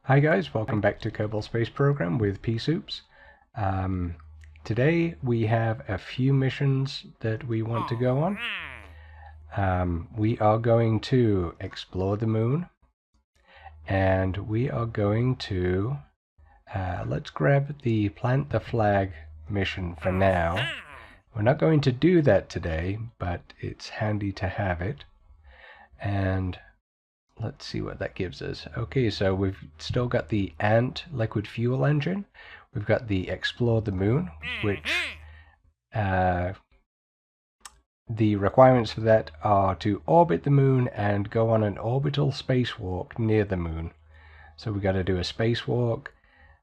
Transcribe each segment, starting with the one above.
Hi guys, welcome back to Kerbal Space Program with Oops. Today we have a few missions that we want to go on. We are going to explore the moon, and we are going to let's grab the plant the flag mission for now. We're not going to do that today, but it's handy to have it. And let's see what that gives us. Okay, so we've still got the Ant liquid fuel engine. We've got the Explore the Moon, which the requirements for that are to orbit the moon and go on an orbital spacewalk near the moon. So we've got to do a spacewalk,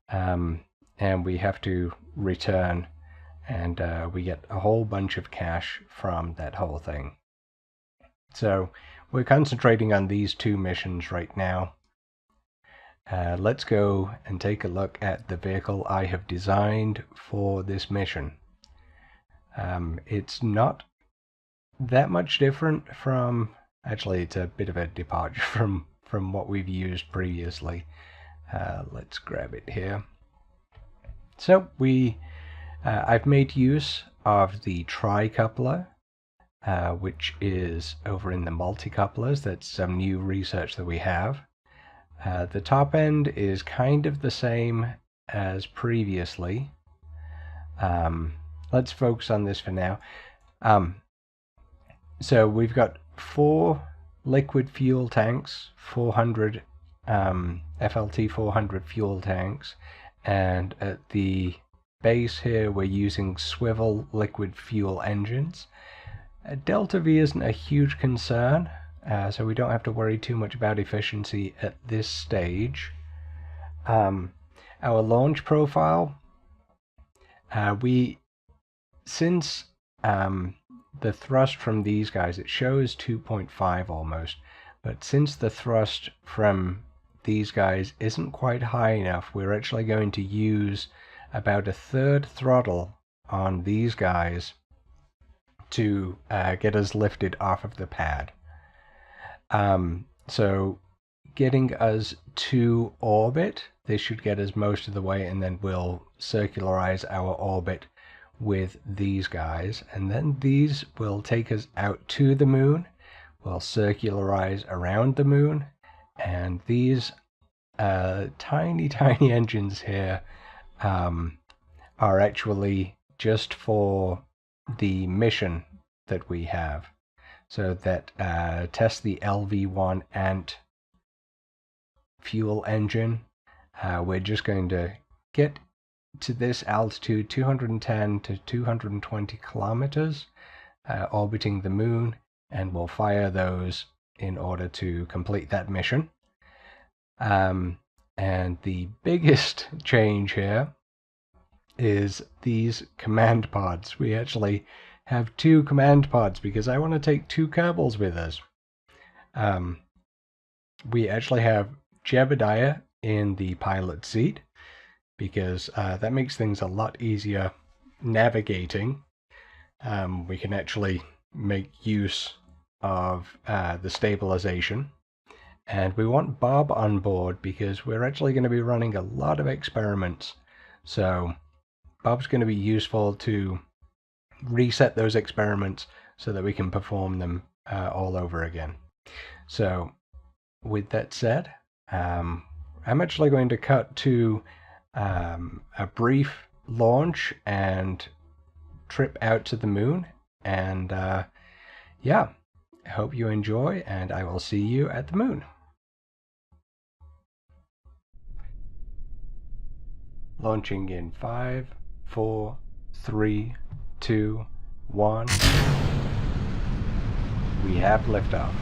and we have to return, and we get a whole bunch of cash from that whole thing. So we're concentrating on these two missions right now. Let's go and take a look at the vehicle I have designed for this mission. It's not that much different from, actually it's a bit of a departure from what we've used previously. Let's grab it here. So I've made use of the tri-coupler, which is over in the multi-couplers. That's some new research that we have. The top end is kind of the same as previously. Let's focus on this for now. So we've got 4 liquid fuel tanks, 400 FLT 400 fuel tanks, and at the base here we're using swivel liquid fuel engines. Delta V isn't a huge concern, so we don't have to worry too much about efficiency at this stage. Our launch profile, since the thrust from these guys, it shows 2.5 almost, but since the thrust from these guys isn't quite high enough, we're actually going to use about a third throttle on these guys to get us lifted off of the pad. So getting us to orbit, this should get us most of the way, and then we'll circularize our orbit with these guys, and then these will take us out to the moon. We'll circularize around the moon, and these tiny engines here are actually just for the mission that we have. So that test the LV1 Ant fuel engine. We're just going to get to this altitude, 210 to 220 kilometers, orbiting the moon, and we'll fire those in order to complete that mission. And the biggest change here is these command pods. We actually have 2 command pods because I want to take 2 Kerbals with us. We actually have Jebediah in the pilot seat because that makes things a lot easier navigating. We can actually make use of the stabilization. And we want Bob on board because we're actually going to be running a lot of experiments. So Bob's going to be useful to reset those experiments so that we can perform them all over again. So with that said, I'm actually going to cut to a brief launch and trip out to the moon, and yeah, I hope you enjoy, and I will see you at the moon. Launching in 5, 4, 3, 2, 1. We have liftoff.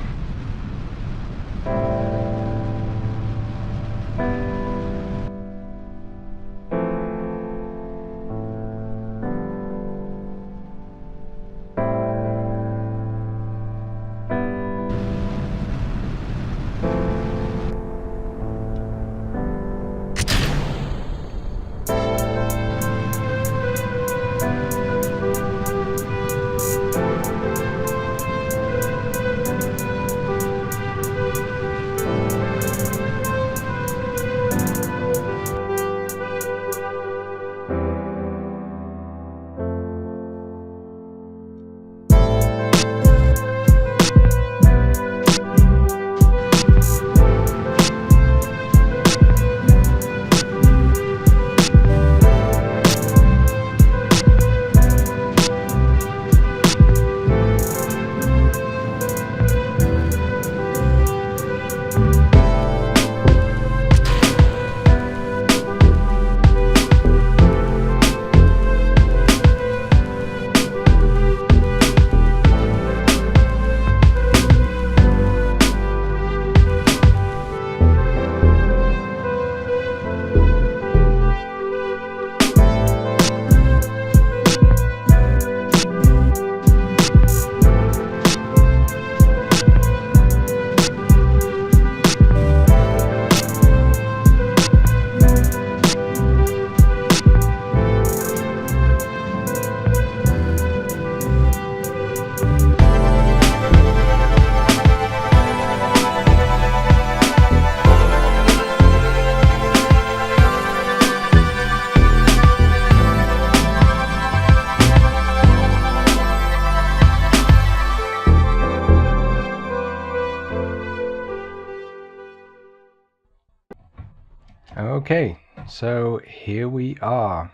Okay, so here we are.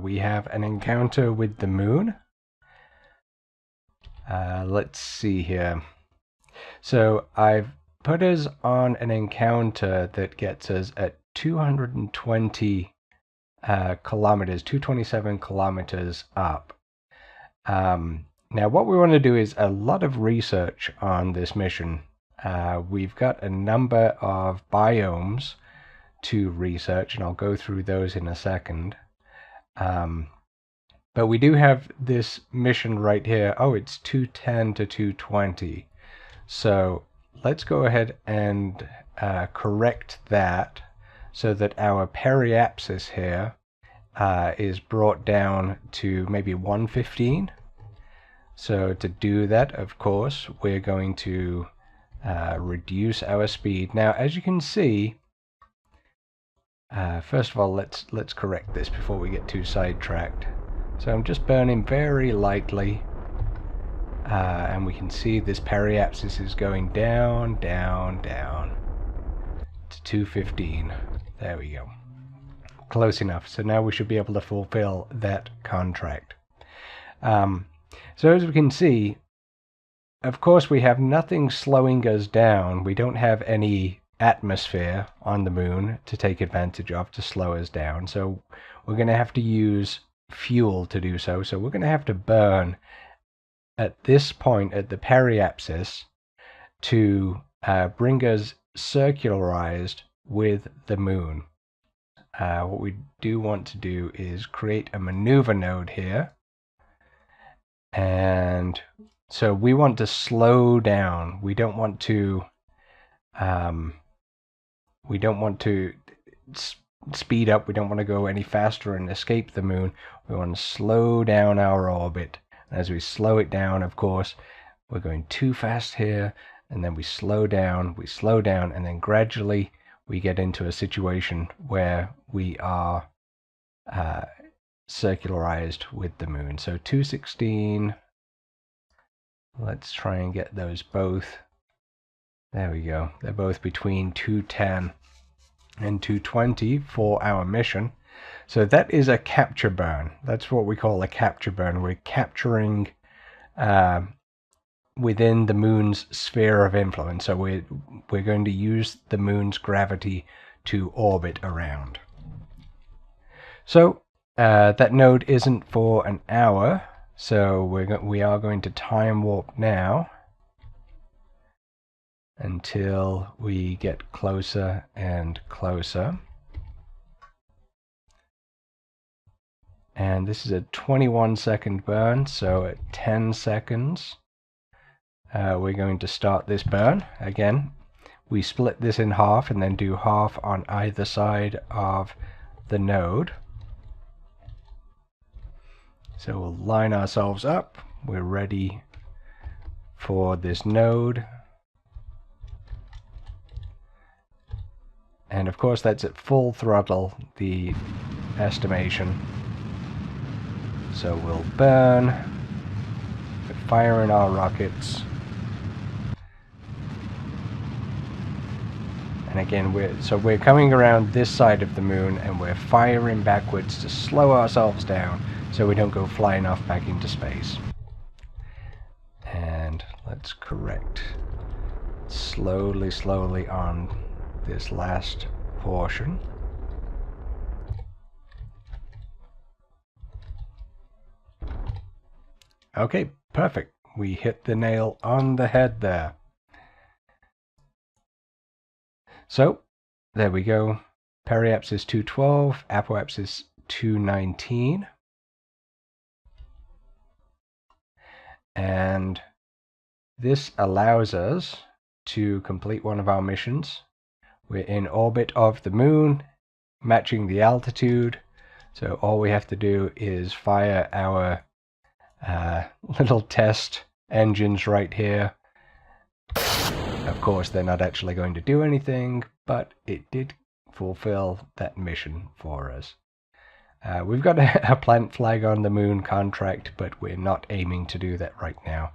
We have an encounter with the moon. Let's see here. So I've put us on an encounter that gets us at 220 kilometers, 227 kilometers up. Now what we want to do is a lot of research on this mission. We've got a number of biomes to research, and I'll go through those in a second. But we do have this mission right here. Oh, it's 210 to 220. So let's go ahead and correct that so that our periapsis here is brought down to maybe 115. So to do that, of course, we're going to reduce our speed. Now, as you can see, first of all, let's correct this before we get too sidetracked. So I'm just burning very lightly, and we can see this periapsis is going down, down, down to 215. There we go. Close enough. So now we should be able to fulfill that contract. So as we can see, of course, we have nothing slowing us down. We don't have any atmosphere on the moon to take advantage of to slow us down. So we're going to have to use fuel to do so. So we're going to have to burn at this point at the periapsis to bring us circularized with the moon. What we do want to do is create a maneuver node here. And so we want to slow down. We don't want to speed up. We don't want to go any faster and escape the moon. We want to slow down our orbit. And as we slow it down, of course, we're going too fast here, and then we slow down, and then gradually we get into a situation where we are circularized with the moon. So 216, let's try and get those both. There we go. They're both between 210 and 220 for our mission. So that is a capture burn. That's what we call a capture burn. We're capturing within the moon's sphere of influence. So we're going to use the moon's gravity to orbit around. So that node isn't for an hour, so we are going to time warp now until we get closer and closer. And this is a 21-second burn, so at 10 seconds we're going to start this burn. Again, we split this in half and then do half on either side of the node. So we'll line ourselves up. We're ready for this node. And of course that's at full throttle, the estimation. So we'll burn, we're firing our rockets. And again, we're coming around this side of the moon and we're firing backwards to slow ourselves down so we don't go flying off back into space. And let's correct slowly, slowly on this last portion. Okay, perfect. We hit the nail on the head there. So, there we go. Periapsis 212, apoapsis 219. And this allows us to complete one of our missions. We're in orbit of the moon, matching the altitude. So all we have to do is fire our little test engines right here. Of course, they're not actually going to do anything, but it did fulfill that mission for us. We've got a plant flag on the moon contract, but we're not aiming to do that right now.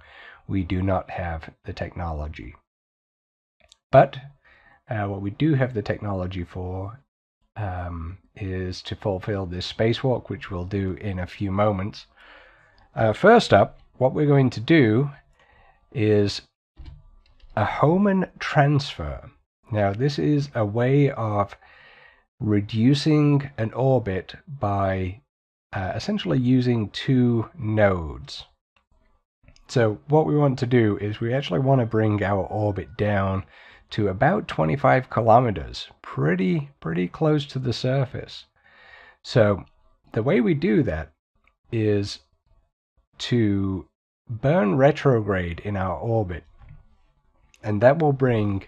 We do not have the technology. But what we do have the technology for is to fulfill this spacewalk, which we'll do in a few moments. First up, what we're going to do is a Hohmann transfer. Now, this is a way of reducing an orbit by essentially using two nodes. So what we want to do is we actually want to bring our orbit down to about 25 kilometers, pretty close to the surface. So the way we do that is to burn retrograde in our orbit, and that will bring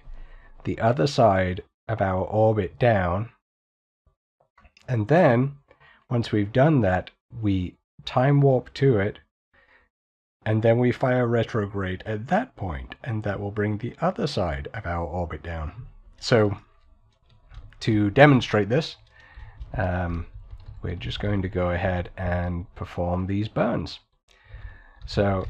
the other side of our orbit down. And then once we've done that, we time warp to it, and then we fire retrograde at that point, and that will bring the other side of our orbit down. So to demonstrate this, we're just going to go ahead and perform these burns. So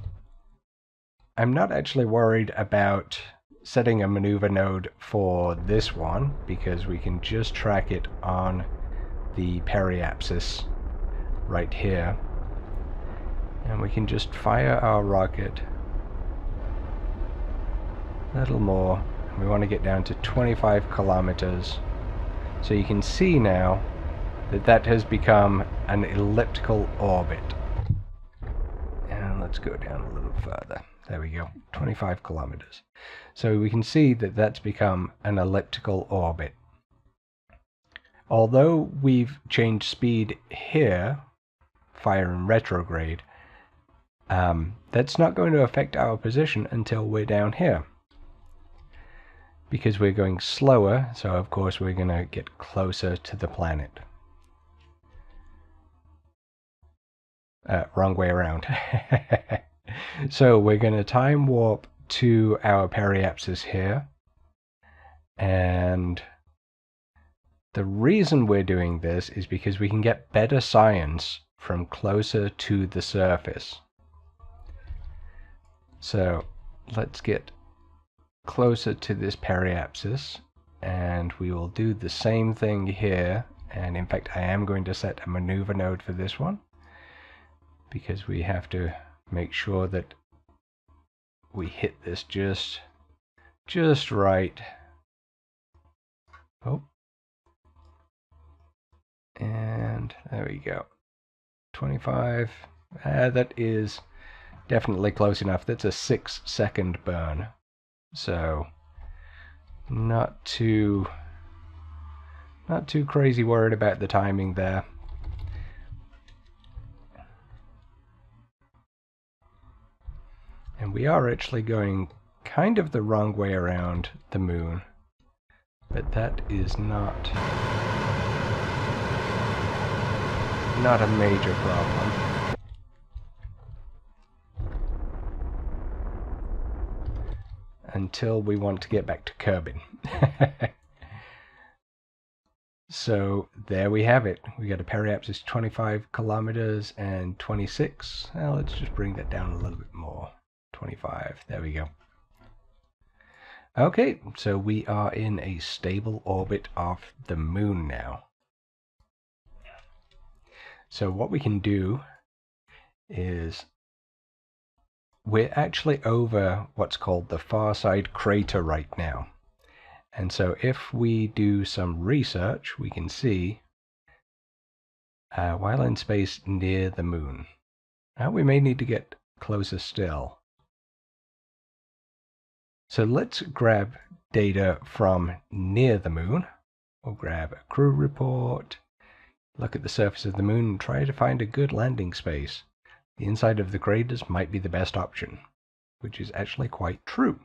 I'm not actually worried about setting a maneuver node for this one, because we can just track it on the periapsis right here. And we can just fire our rocket a little more. We want to get down to 25 kilometers. So you can see now that that has become an elliptical orbit. And let's go down a little further. There we go, 25 kilometers. So we can see that that's become an elliptical orbit. Although we've changed speed here, firing retrograde, that's not going to affect our position until we're down here, because we're going slower, so of course we're going to get closer to the planet. Wrong way around. So we're going to time warp to our periapsis here, and the reason we're doing this is because we can get better science from closer to the surface. So let's get closer to this periapsis, and we will do the same thing here. And in fact, I am going to set a maneuver node for this one, because we have to make sure that we hit this just right. Oh, and there we go, 25. That is definitely close enough. That's a 6-second burn, so not too crazy worried about the timing there. And we are actually going kind of the wrong way around the moon, but that is not a major problem. Until we want to get back to Kerbin. So there we have it. We got a periapsis 25 kilometers and 26. Well, let's just bring that down a little bit more. 25. There we go. Okay, so we are in a stable orbit of the moon now. So what we can do is, we're actually over what's called the far side crater right now. And so if we do some research, we can see while in space near the moon. Now we may need to get closer still. So let's grab data from near the moon. We'll grab a crew report, look at the surface of the moon, and try to find a good landing space. The inside of the craters might be the best option, which is actually quite true,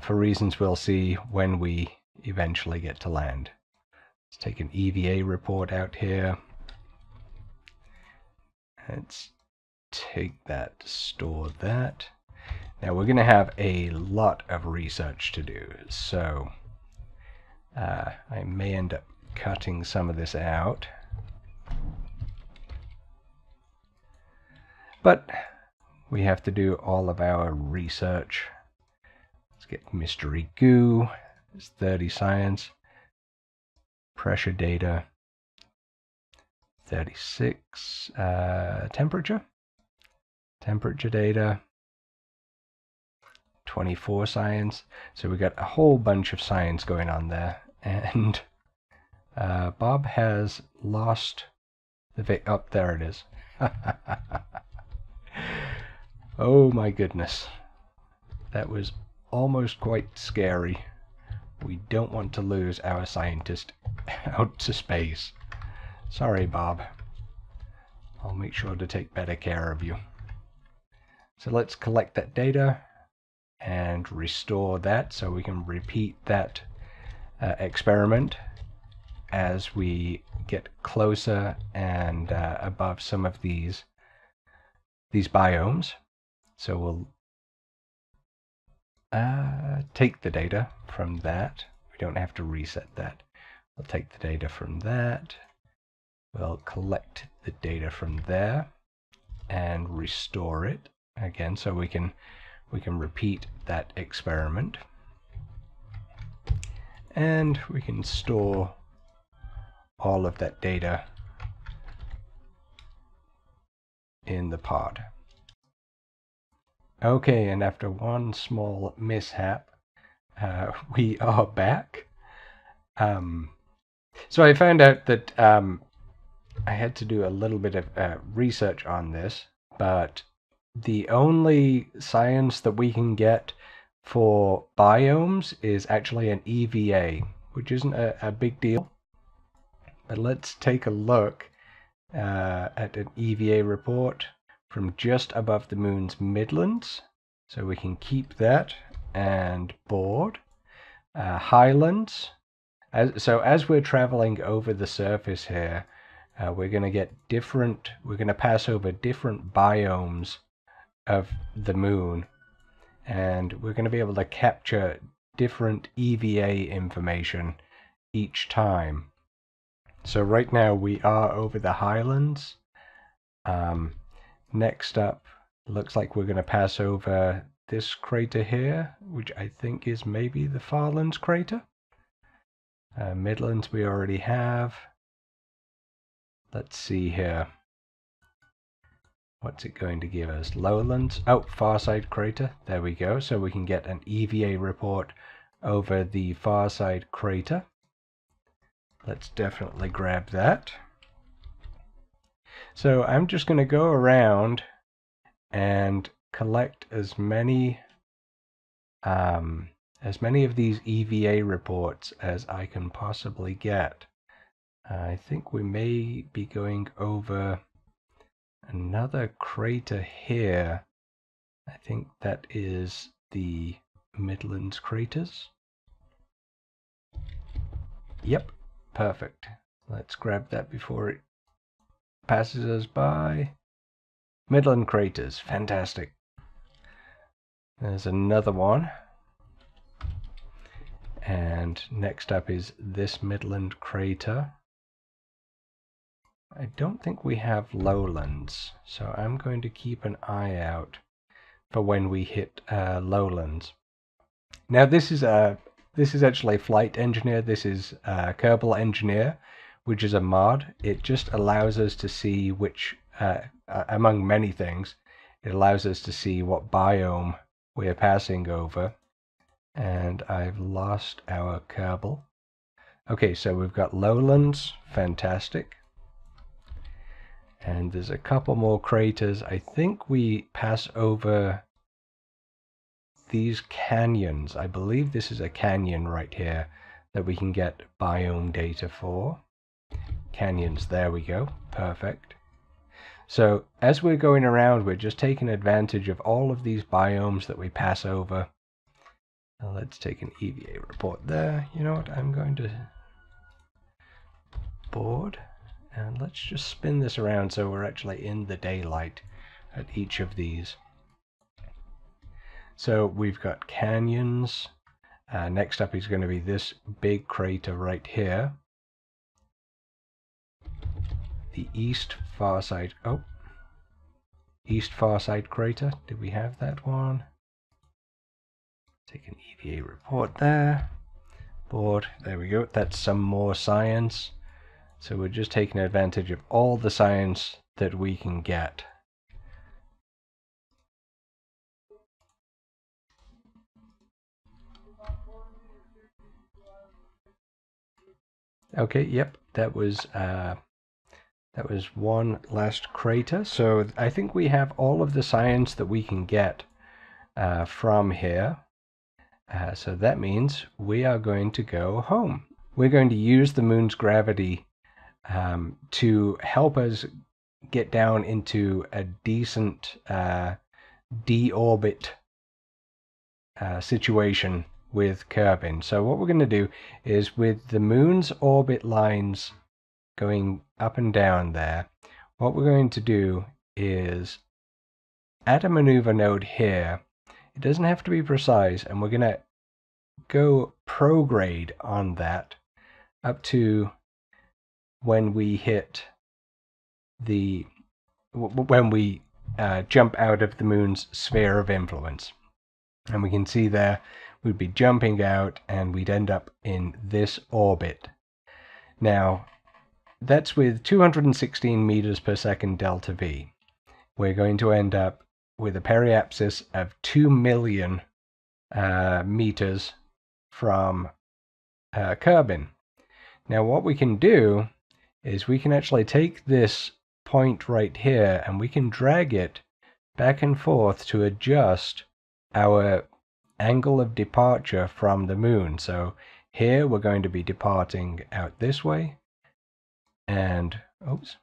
for reasons we'll see when we eventually get to land. Let's take an EVA report out here. Let's take that, store that. Now we're going to have a lot of research to do, so I may end up cutting some of this out. But we have to do all of our research. Let's get mystery goo. It's 30 science. pressure data, 36, temperature data, 24 science. So we got a whole bunch of science going on there, and Bob has lost the there it is. Oh my goodness, that was almost quite scary. We don't want to lose our scientist out to space. Sorry, Bob. I'll make sure to take better care of you. So let's collect that data and restore that so we can repeat that experiment as we get closer and above some of these biomes. So we'll take the data from that. We don't have to reset that. We'll take the data from that. We'll collect the data from there and restore it again so we can repeat that experiment. And we can store all of that data in the pod. Okay, and after one small mishap, we are back. So I found out that I had to do a little bit of research on this, but the only science that we can get for biomes is actually an EVA, which isn't a big deal. But let's take a look at an EVA report from just above the moon's midlands. So we can keep that and board. Highlands. As we're traveling over the surface here, we're going to pass over different biomes of the moon, and we're going to be able to capture different EVA information each time. So right now we are over the highlands. Next up, looks like we're going to pass over this crater here, which I think is maybe the Farlands crater. Midlands we already have. Let's see here. What's it going to give us? Lowlands. Oh, Farside crater. There we go. So we can get an EVA report over the Farside crater. Let's definitely grab that. So I'm just going to go around and collect as many of these EVA reports as I can possibly get. I think we may be going over another crater here. I think that is the Midlands craters. Yep, perfect. Let's grab that before it passes us by. Midland craters, fantastic. There's another one. And next up is this Midland crater. I don't think we have lowlands, so I'm going to keep an eye out for when we hit lowlands. Now this is actually Flight Engineer. This is Kerbal Engineer, which is a mod. It just allows us to see which, among many things, it allows us to see what biome we're passing over. And I've lost our Kerbal. Okay, so we've got lowlands, fantastic. And there's a couple more craters. I think we pass over these canyons. I believe this is a canyon right here that we can get biome data for. Canyons, there we go, perfect. So as we're going around, we're just taking advantage of all of these biomes that we pass over. Now let's take an EVA report there. You know what, I'm going to board. And let's just spin this around so we're actually in the daylight at each of these. So we've got canyons. Next up is going to be this big crater right here. The East Farside crater. Did we have that one? Take an EVA report there. board. There we go. That's some more science. So we're just taking advantage of all the science that we can get. Okay, yep, that was one last crater. So I think we have all of the science that we can get from here. So that means we are going to go home. We're going to use the moon's gravity to help us get down into a decent deorbit situation with Kerbin. So what we're going to do is, with the moon's orbit lines going up and down there, what we're going to do is add a maneuver node here. It doesn't have to be precise, and we're going to go prograde on that up to when we hit when we jump out of the moon's sphere of influence. And we can see there we'd be jumping out and we'd end up in this orbit. Now, that's with 216 meters per second delta V. We're going to end up with a periapsis of 2 million meters from Kerbin. Now, what we can do is we can actually take this point right here and we can drag it back and forth to adjust our angle of departure from the moon. So here we're going to be departing out this way, and oops,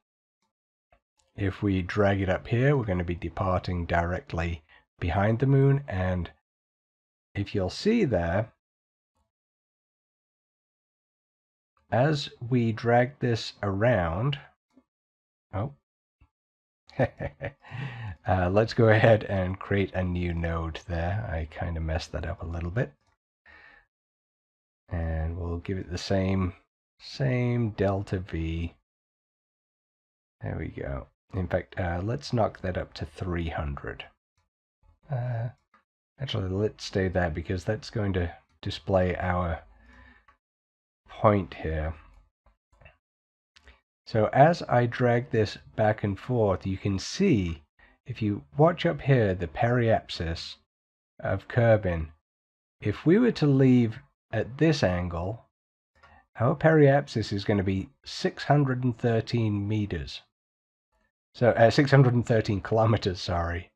if we drag it up here, we're going to be departing directly behind the moon. And if you'll see there, as we drag this around, let's go ahead and create a new node there. I kind of messed that up a little bit. And we'll give it the same delta V. There we go. In fact, let's knock that up to 300. Actually, let's stay there because that's going to display our point here. So as I drag this back and forth, you can see, if you watch up here, the periapsis of Kerbin. If we were to leave at this angle, our periapsis is going to be 613 meters. So 613 kilometers, sorry.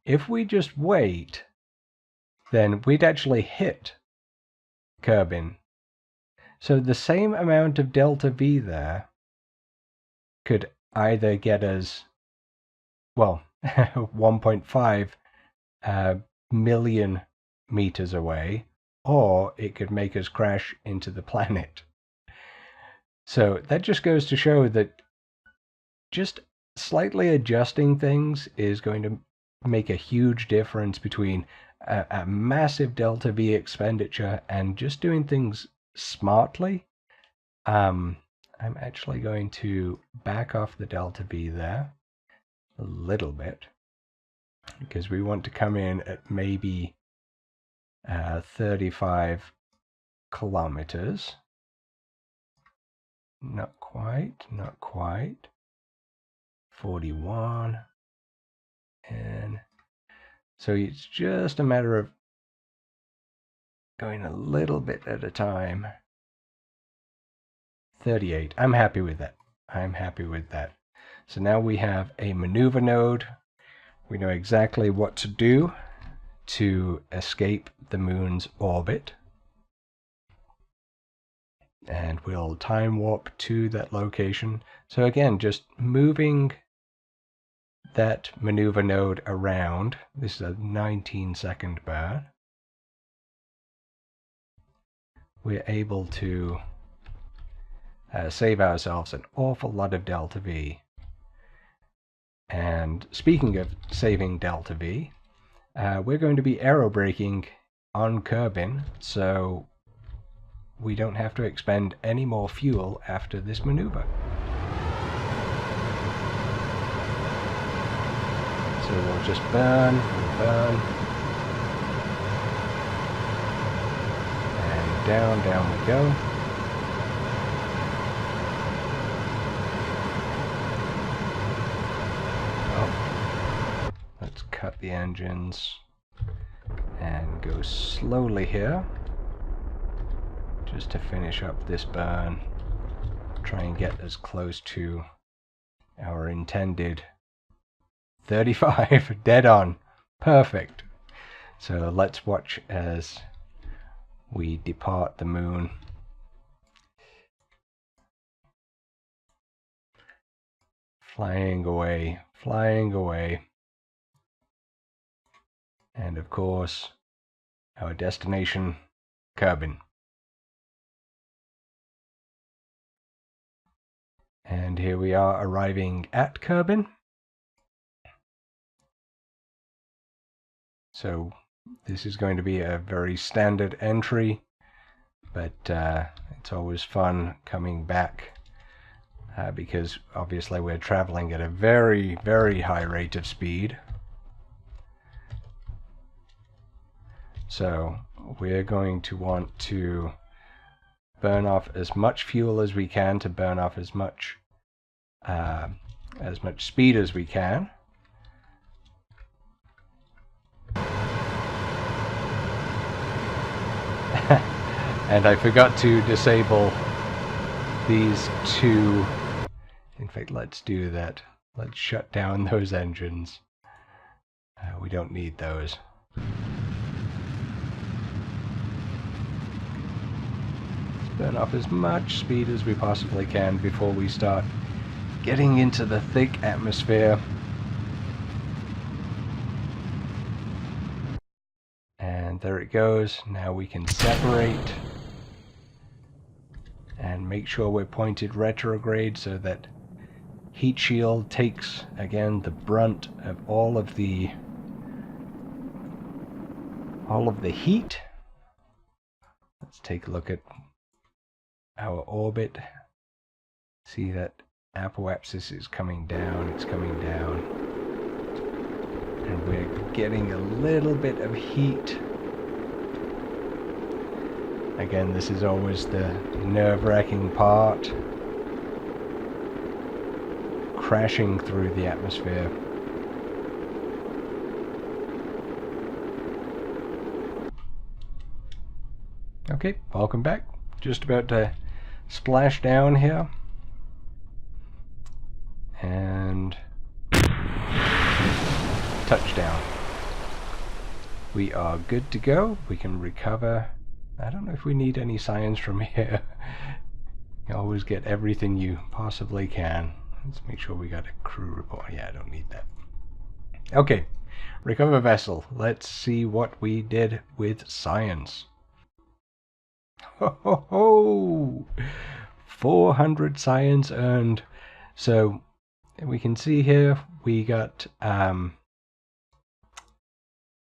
If we just wait, then we'd actually hit Kerbin. So the same amount of delta V there could either get us, well, 1.5 million meters away, or it could make us crash into the planet. So that just goes to show that just slightly adjusting things is going to make a huge difference between a massive delta V expenditure and just doing things smartly. I'm actually going to back off the delta V there a little bit, because we want to come in at maybe 35 kilometers. Not quite. 41. And so it's just a matter of going a little bit at a time. 38. I'm happy with that. So now we have a maneuver node. We know exactly what to do to escape the moon's orbit. And we'll time warp to that location. So again, just moving that maneuver node around. This is a 19-second burn. We're able to save ourselves an awful lot of delta V. And speaking of saving delta V, we're going to be aerobraking on Kerbin, so we don't have to expend any more fuel after this maneuver. So we'll just burn and burn. And down, down we go. Oh, let's cut the engines and go slowly here, just to finish up this burn. Try and get as close to our intended 35, dead on, perfect. So let's watch as we depart the moon. Flying away, flying away. And of course, our destination, Kerbin. And here we are arriving at Kerbin. So this is going to be a very standard entry, but it's always fun coming back because obviously we're traveling at a very, very high rate of speed. So we're going to want to burn off as much fuel as we can to burn off as much speed as we can. And I forgot to disable these two. In fact, let's do that. Let's shut down those engines. We don't need those. Let's burn off as much speed as we possibly can before we start getting into the thick atmosphere. And there it goes. Now we can separate and make sure we're pointed retrograde so that heat shield takes again the brunt of all of the heat. Let's take a look at our orbit. See that apoapsis is coming down, it's coming down. And we're getting a little bit of heat. Again, this is always the nerve-wracking part. Crashing through the atmosphere. Okay, welcome back. Just about to splash down here. And touchdown. We are good to go. We can recover. I don't know if we need any science from here. You always get everything you possibly can. Let's make sure we got a crew report. Yeah, I don't need that. Okay, recover vessel. Let's see what we did with science. Ho ho ho! 400 science earned. So we can see here we got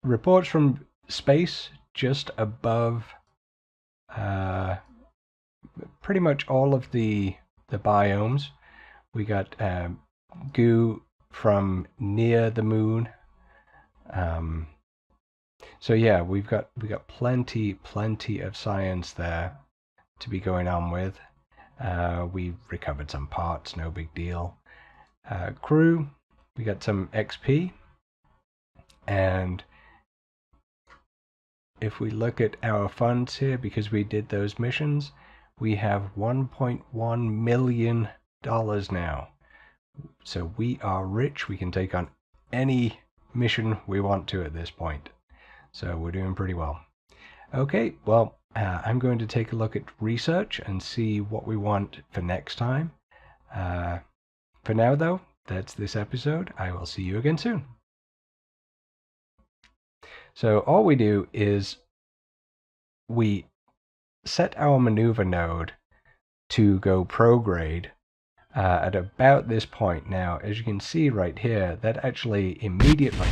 reports from space just above pretty much all of the biomes. We got goo from near the moon. So yeah, we've got plenty of science there to be going on with. We recovered some parts, no big deal. Crew, we got some XP, and if we look at our funds here, because we did those missions, we have $1.1 million now. So we are rich. We can take on any mission we want to at this point. So we're doing pretty well. Okay, well, I'm going to take a look at research and see what we want for next time. For now, though, that's this episode. I will see you again soon. So all we do is we set our maneuver node to go prograde at about this point. Now, as you can see right here, that actually immediately